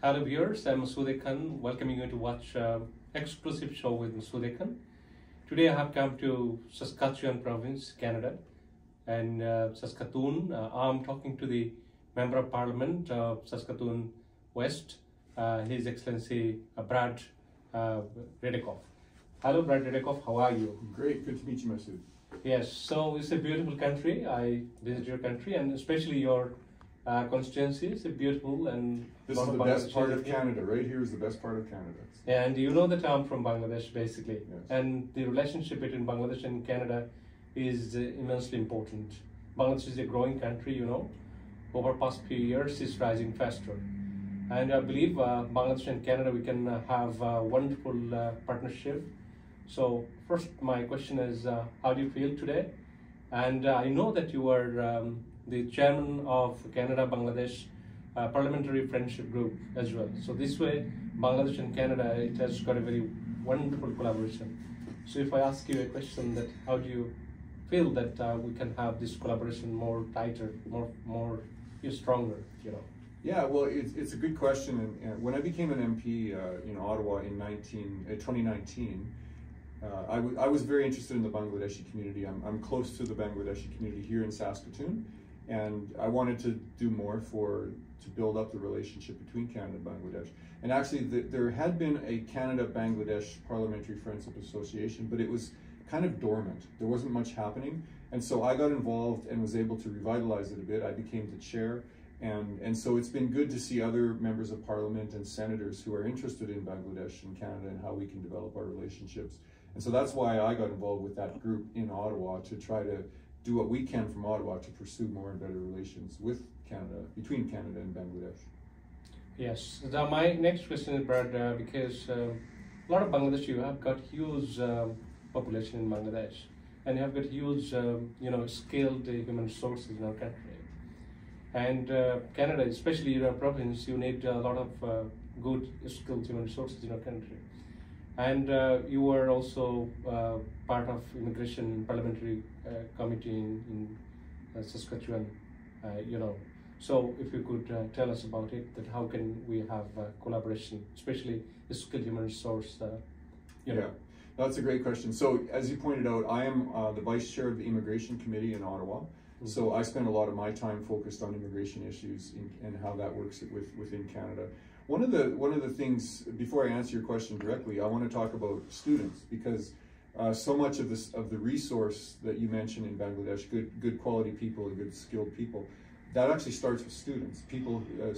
Hello viewers, I'm Masud, welcoming you to watch exclusive show with Masud. Today I have come to Saskatchewan province, Canada, and Saskatoon. I'm talking to the Member of Parliament of Saskatoon West, His Excellency Brad Redekopp. Hello Brad Redekopp, how are you? Great, good to meet you, Masud. Yes, so it's a beautiful country. I visit your country and especially your constituency. It's a beautiful and this is the best part of Canada. Right here is the best part of Canada. And you know that I'm from Bangladesh, basically. Yes. And the relationship between Bangladesh and Canada is immensely important. Bangladesh is a growing country, you know. Over past few years, it's rising faster. And I believe Bangladesh and Canada, we can have a wonderful partnership. So first, my question is, how do you feel today? And I know that you are the chairman of Canada-Bangladesh Parliamentary Friendship Group as well. So this way, Bangladesh and Canada, it has got a very wonderful collaboration. So if I ask you a question, that how do you feel that we can have this collaboration more tighter, more stronger, you know? Yeah, well, it's a good question. And when I became an MP in Ottawa in 2019, I was very interested in the Bangladeshi community. I'm close to the Bangladeshi community here in Saskatoon, and I wanted to do more to build up the relationship between Canada and Bangladesh. And actually, there had been a Canada-Bangladesh Parliamentary Friendship Association, but it was kind of dormant. There wasn't much happening, and so I got involved and was able to revitalize it a bit. I became the chair, and so it's been good to see other members of Parliament and senators who are interested in Bangladesh and Canada and how we can develop our relationships. And so that's why I got involved with that group in Ottawa, to try to do what we can from Ottawa to pursue more and better relations with Canada, between Canada and Bangladesh. Yes. Now my next question is, Brad, because a lot of Bangladesh, you have got huge population in Bangladesh, and you have got huge, skilled human resources in our country. And Canada, especially your province, you need a lot of good skilled human resources in our country. And you were also part of Immigration Parliamentary Committee in Saskatchewan, So if you could tell us about it, that how can we have collaboration, especially the skilled human resource, Yeah, that's a great question. So as you pointed out, I am the vice chair of the Immigration Committee in Ottawa. Mm-hmm. So I spend a lot of my time focused on immigration issues and how that works within Canada. One of the things, before I answer your question directly, I want to talk about students, because so much of the resource that you mentioned in Bangladesh, good quality people and good skilled people, that actually starts with students.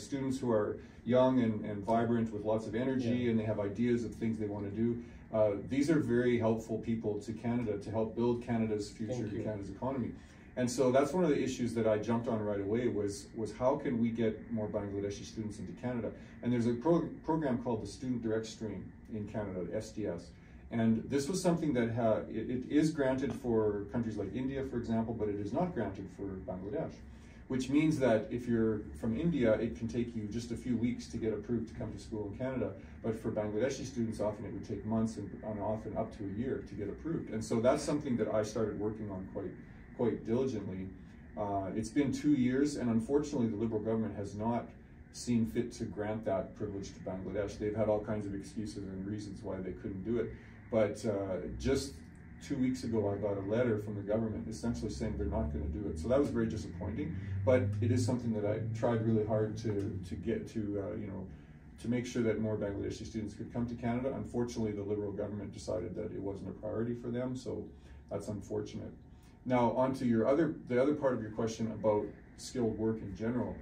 Students who are young and vibrant with lots of energy, yeah, and they have ideas of things they want to do. These are very helpful people to Canada to help build Canada's future, Canada's economy. And so that's one of the issues that I jumped on right away was how can we get more Bangladeshi students into Canada? And there's a program called the Student Direct Stream in Canada, SDS. And this was something that it is granted for countries like India, for example, but it is not granted for Bangladesh, which means that if you're from India, it can take you just a few weeks to get approved to come to school in Canada. But for Bangladeshi students, often it would take months and often up to a year to get approved. And so that's something that I started working on quite diligently. It's been 2 years, and unfortunately the Liberal government has not seen fit to grant that privilege to Bangladesh. They've had all kinds of excuses and reasons why they couldn't do it. But just 2 weeks ago, I got a letter from the government essentially saying they're not going to do it. So that was very disappointing, but it is something that I tried really hard to get to make sure that more Bangladeshi students could come to Canada. Unfortunately, the Liberal government decided that it wasn't a priority for them, so that's unfortunate. Now, on to the other part of your question about skilled work in general.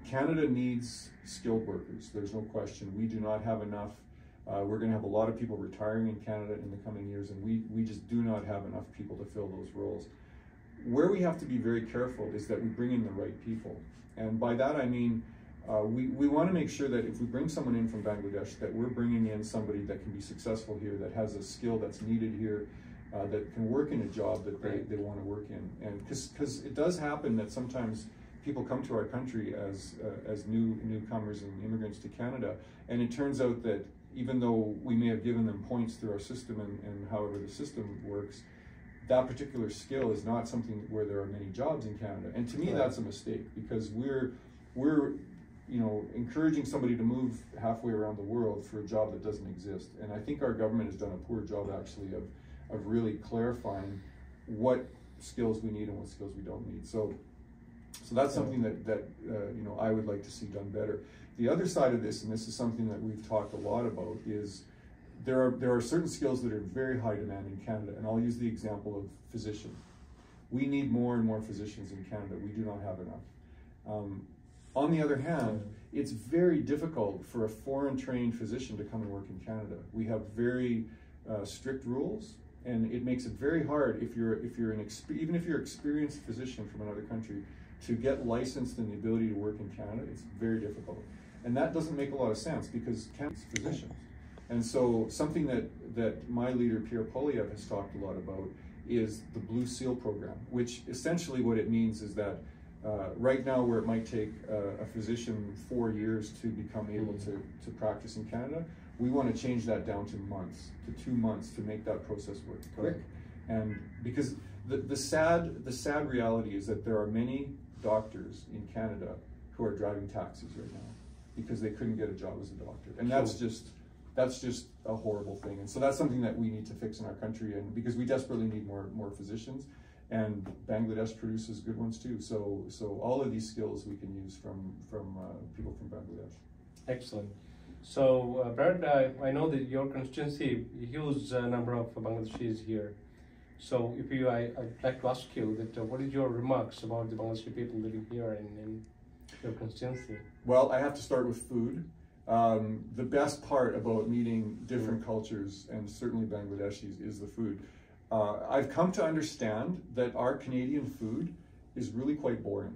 Canada needs skilled workers. There's no question. We do not have enough. We're going to have a lot of people retiring in Canada in the coming years, and we just do not have enough people to fill those roles. Where we have to be very careful is that we bring in the right people. And by that I mean, we want to make sure that if we bring someone in from Bangladesh, that we're bringing in somebody that can be successful here, that has a skill that's needed here, that can work in a job that they want to work in. And because it does happen that sometimes people come to our country as newcomers and immigrants to Canada, and it turns out that even though we may have given them points through our system and however the system works, that particular skill is not something where there are many jobs in Canada. And to me, that's a mistake, because we're encouraging somebody to move halfway around the world for a job that doesn't exist. And I think our government has done a poor job actually of really clarifying what skills we need and what skills we don't need. So that's something that I would like to see done better. The other side of this, and this is something that we've talked a lot about, is there are certain skills that are very high demand in Canada, and I'll use the example of physician. We need more and more physicians in Canada. We do not have enough. On the other hand, it's very difficult for a foreign trained physician to come and work in Canada. We have very strict rules, and it makes it very hard even if you're an experienced physician from another country to get licensed and the ability to work in Canada. It's very difficult, and that doesn't make a lot of sense because Canada's physicians. And so something that my leader Pierre Poilievre has talked a lot about is the Blue Seal program, which essentially what it means is that right now, where it might take a physician 4 years to become able to practice in Canada, we want to change that down to months, to 2 months, to make that process work quick. And because the sad reality is that there are many doctors in Canada who are driving taxis right now because they couldn't get a job as a doctor, and that's just a horrible thing. And so that's something that we need to fix in our country, and because we desperately need more physicians. And Bangladesh produces good ones too. So all of these skills we can use from people from Bangladesh. Excellent. So Brad, I know that your constituency, a huge number of Bangladeshis here. So if I'd like to ask you that what is your remarks about the Bangladeshi people living here in your constituency? Well, I have to start with food. The best part about meeting different cultures, and certainly Bangladeshis, is the food. I've come to understand that our Canadian food is really quite boring.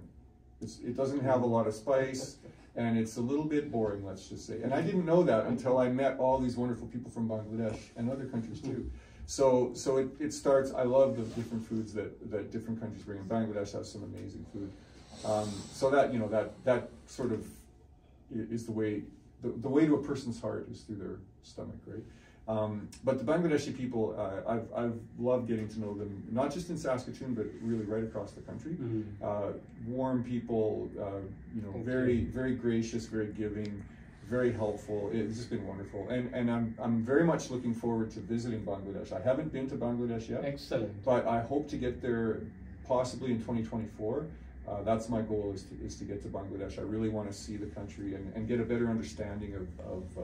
It doesn't have a lot of spice, and it's a little bit boring, let's just say. And I didn't know that until I met all these wonderful people from Bangladesh and other countries too. So it starts, I love the different foods that different countries bring, and Bangladesh has some amazing food. So that sort of is the way to a person's heart is through their stomach, right? But the Bangladeshi people, I've loved getting to know them, not just in Saskatoon, but really right across the country. Warm people, very, very gracious, very giving, very helpful. It's just been wonderful. And I'm very much looking forward to visiting Bangladesh. I haven't been to Bangladesh yet. Excellent. But I hope to get there possibly in 2024. That's my goal, is to get to Bangladesh. I really want to see the country and get a better understanding of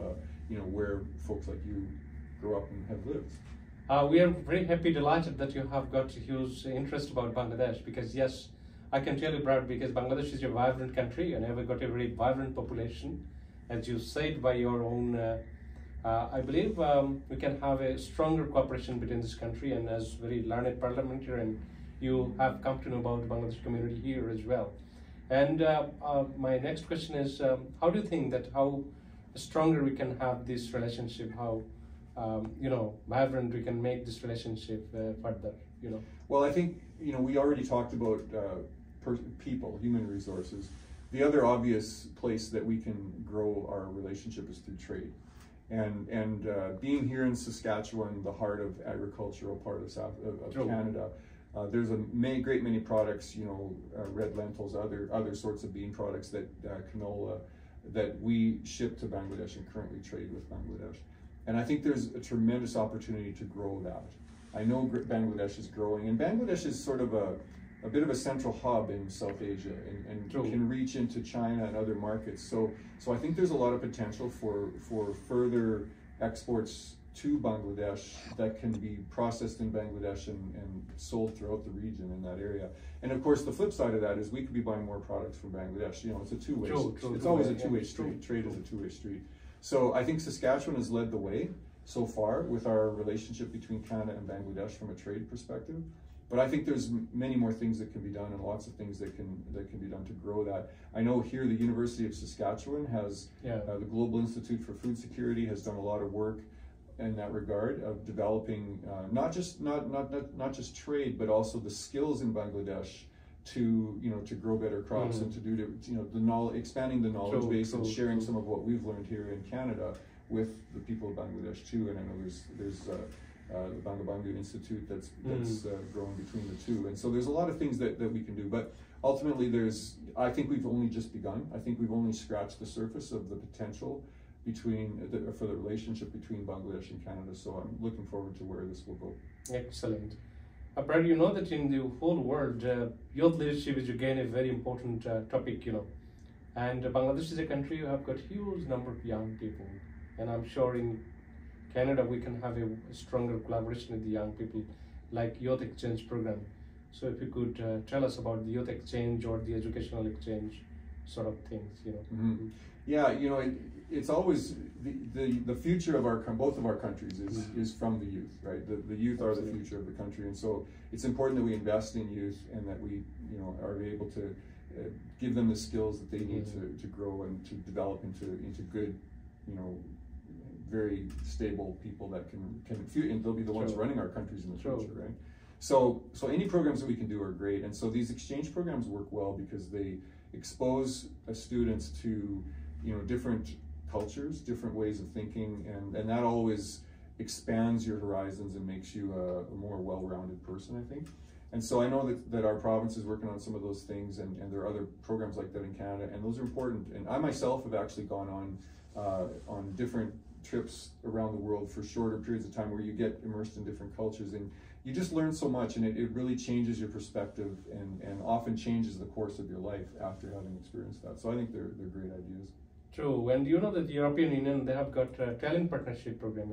where folks like you grew up and have lived. We are very happy, delighted that you have got a huge interest about Bangladesh, because yes, I can tell you, Brad, because Bangladesh is a vibrant country and have got a very vibrant population, as you said by your own. I believe we can have a stronger cooperation between this country, and as very learned parliamentarian, you have come to know about the Bangladesh community here as well. And my next question is, how do you think that how stronger we can have this relationship, how vibrant we can make this relationship further, Well, I think, we already talked about people, human resources. The other obvious place that we can grow our relationship is through trade. And being here in Saskatchewan, the heart of agricultural part of Canada, there's a great many products, red lentils, other sorts of bean products, that canola, that we ship to Bangladesh and currently trade with Bangladesh. And I think there's a tremendous opportunity to grow that. I know Bangladesh is growing, and Bangladesh is sort of a bit of a central hub in South Asia, and can reach into China and other markets. So I think there's a lot of potential for further exports to Bangladesh that can be processed in Bangladesh and sold throughout the region in that area. And of course, the flip side of that is we could be buying more products from Bangladesh. It's a two-way. It's always a two-way street. Trade is a two-way street. So I think Saskatchewan has led the way so far with our relationship between Canada and Bangladesh from a trade perspective. But I think there's many more things that can be done, and lots of things that can be done to grow that. I know here the University of Saskatchewan has the Global Institute for Food Security has done a lot of work in that regard of developing not just trade, but also the skills in Bangladesh to grow better crops and to do expanding the knowledge base and sharing some of what we've learned here in Canada with the people of Bangladesh too. And I know there's the Bangabandhu Institute that's growing between the two, and so there's a lot of things that we can do. But ultimately I think we've only just begun. I think we've only scratched the surface of the potential for the relationship between Bangladesh and Canada. So I'm looking forward to where this will go. Excellent. Brad, you know that in the whole world, youth leadership is again a very important topic, And Bangladesh is a country who have got huge number of young people. And I'm sure in Canada we can have a stronger collaboration with the young people, like youth exchange program. So if you could tell us about the youth exchange or the educational exchange sort of things, Mm-hmm. Yeah, it's always the future of both of our countries is from the youth, right? The youth are the future of the country, and so it's important that we invest in youth and that we are able to give them the skills that they need to grow and to develop into good, very stable people that and they'll be the ones running our countries in the future, right? So any programs that we can do are great, and so these exchange programs work well because they expose students to different cultures, different ways of thinking, and that always expands your horizons and makes you a more well-rounded person, I think. And so I know that our province is working on some of those things, and there are other programs like that in Canada, and those are important. And I myself have actually gone on different trips around the world for shorter periods of time where you get immersed in different cultures, and you just learn so much, and it really changes your perspective and often changes the course of your life after having experienced that. So I think they're great ideas. True, and you know that the European Union, they have got a talent partnership program,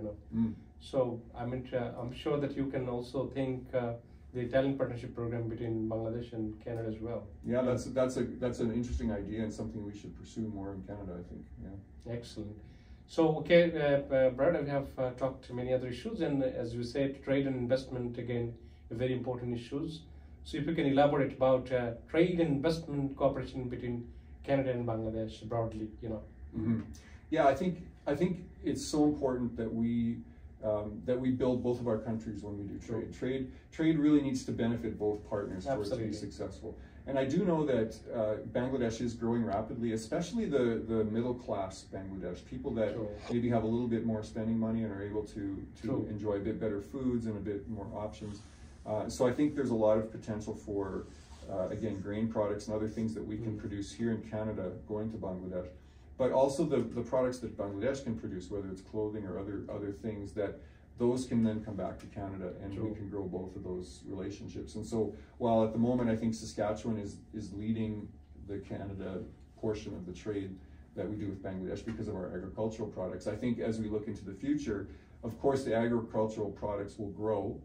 So I'm sure that you can also think the talent partnership program between Bangladesh and Canada as well. Yeah, that's an interesting idea and something we should pursue more in Canada, I think. Yeah. Excellent. So, okay, Brad, we have talked many other issues, and as you said, trade and investment, again, very important issues. So if you can elaborate about trade and investment cooperation between Canada and Bangladesh broadly, Mm-hmm. Yeah, I think it's so important that we build both of our countries when we do trade. Trade really needs to benefit both partners for it to be successful. And I do know that Bangladesh is growing rapidly, especially the middle class Bangladesh, people that maybe have a little bit more spending money and are able to enjoy a bit better foods and a bit more options. So I think there's a lot of potential for, again, grain products and other things that we can produce here in Canada going to Bangladesh. But also the products that Bangladesh can produce, whether it's clothing or other things, that those can then come back to Canada, and we can grow both of those relationships. And so while at the moment I think Saskatchewan is leading the Canada portion of the trade that we do with Bangladesh because of our agricultural products, I think as we look into the future, of course the agricultural products will grow,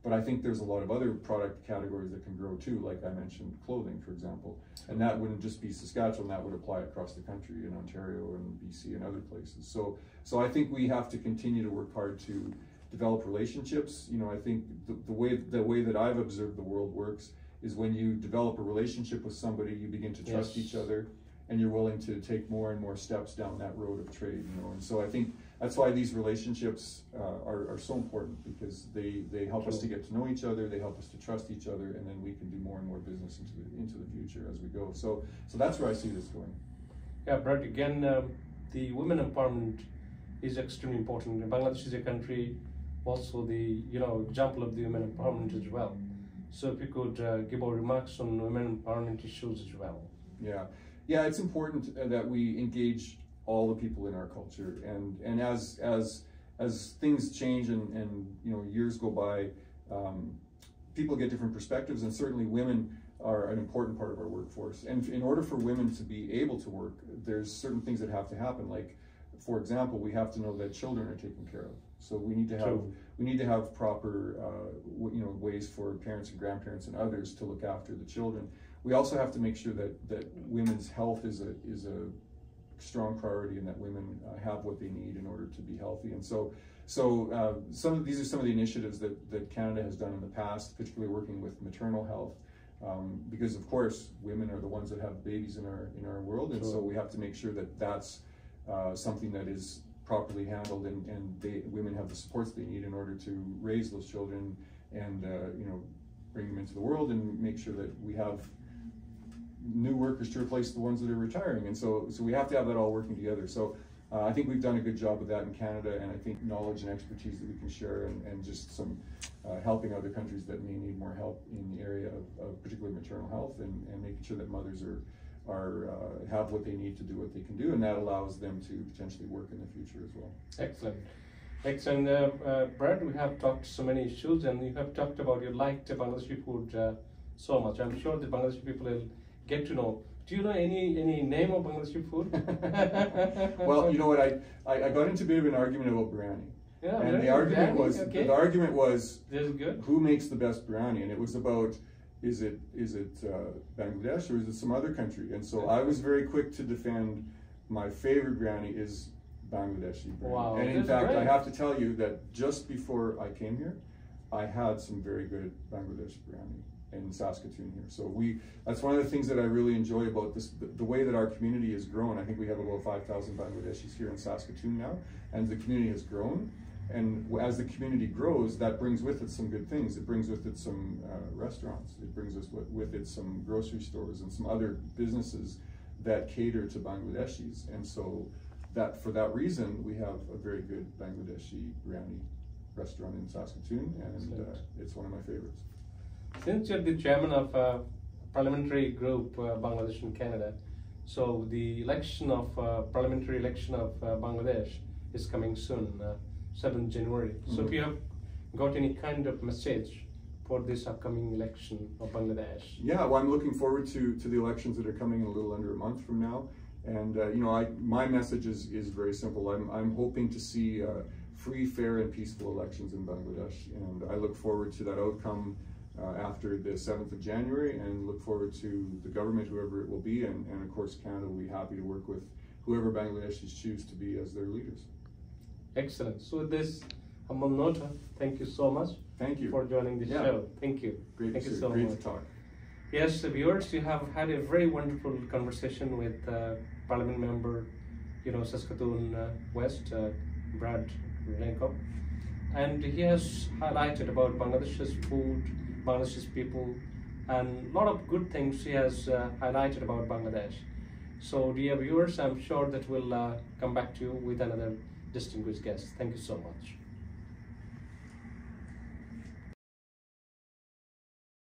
but I think there's a lot of other product categories that can grow too, like I mentioned, clothing, for example. And that wouldn't just be Saskatchewan, that would apply across the country in Ontario and BC and other places. So I think we have to continue to work hard to develop relationships. I think the way that I've observed the world works is when you develop a relationship with somebody, you begin to trust each other, and you're willing to take more and more steps down that road of trade. And so I think that's why these relationships are so important, because they help us to get to know each other, they help us to trust each other, and then we can do more and more business into the future as we go. So that's where I see this going. Yeah, Brad, again, the women empowerment is extremely important. Bangladesh is a country, also the example of the women empowerment as well. So if you could give our remarks on women empowerment issues as well. Yeah, it's important that we engage all the people in our culture, and as things change and years go by, people get different perspectives, and certainly women are an important part of our workforce. And in order for women to be able to work, there's certain things that have to happen. Like, for example, we have to know that children are taken care of. So we need to have proper ways for parents and grandparents and others to look after the children. We also have to make sure that women's health is a strong priority, and that women have what they need in order to be healthy. And so these are some of the initiatives that Canada has done in the past, particularly working with maternal health, because of course women are the ones that have babies in our world, and so we have to make sure that that's something that is properly handled, and women have the supports they need in order to raise those children and bring them into the world, and make sure that we have new workers to replace the ones that are retiring. And so we have to have that all working together. So I think we've done a good job of that in Canada, and I think knowledge and expertise that we can share, and just some helping other countries that may need more help in the area of particularly maternal health, and making sure that mothers have what they need to do what they can do, and that allows them to potentially work in the future as well. Excellent. Excellent. Brad, we have talked so many issues, and you have talked about you liked Bangladeshi food so much. I'm sure the Bangladeshi people will get to know. Do you know any name of Bangladeshi food? Well, you know what, I got into a bit of an argument about biryani. Yeah, and the argument was good. Who makes the best biryani, and it was about is it Bangladesh or is it some other country? And so I was very quick to defend my favorite biryani is Bangladeshi biryani. Wow, and in that's fact, great. I have to tell you that just before I came here, I had some very good Bangladeshi biryani in Saskatoon here. So that's one of the things that I really enjoy about this, the way that our community has grown. I think we have about 5,000 Bangladeshis here in Saskatoon now, and the community has grown. And as the community grows, that brings with it some good things. It brings with it some restaurants. It brings us with it some grocery stores and some other businesses that cater to Bangladeshis. And so for that reason, we have a very good Bangladeshi biryani restaurant in Saskatoon, and it's one of my favorites. Since you're the chairman of Parliamentary group Bangladesh and Canada, so the parliamentary election of Bangladesh is coming soon, 7th January. So if you have got any kind of message for this upcoming election of Bangladesh? Yeah, well, I'm looking forward to the elections that are coming in a little under a month from now. And my message is very simple. I'm hoping to see free, fair, and peaceful elections in Bangladesh, and I look forward to that outcome after the 7th of January, and look forward to the government, whoever it will be, and of course Canada will be happy to work with whoever Bangladeshis choose to be as their leaders. Excellent. So with this humble note, thank you so much. Thank you for joining the show. Thank you. Great Thank to you see so Great much. to talk. Yes, viewers, you have had a very wonderful conversation with Parliament member, Saskatoon West, Brad Redekopp, and he has highlighted about Bangladesh's food, Bangladesh's people, and a lot of good things he has highlighted about Bangladesh. So, dear viewers, I'm sure that we'll come back to you with another distinguished guest. Thank you so much.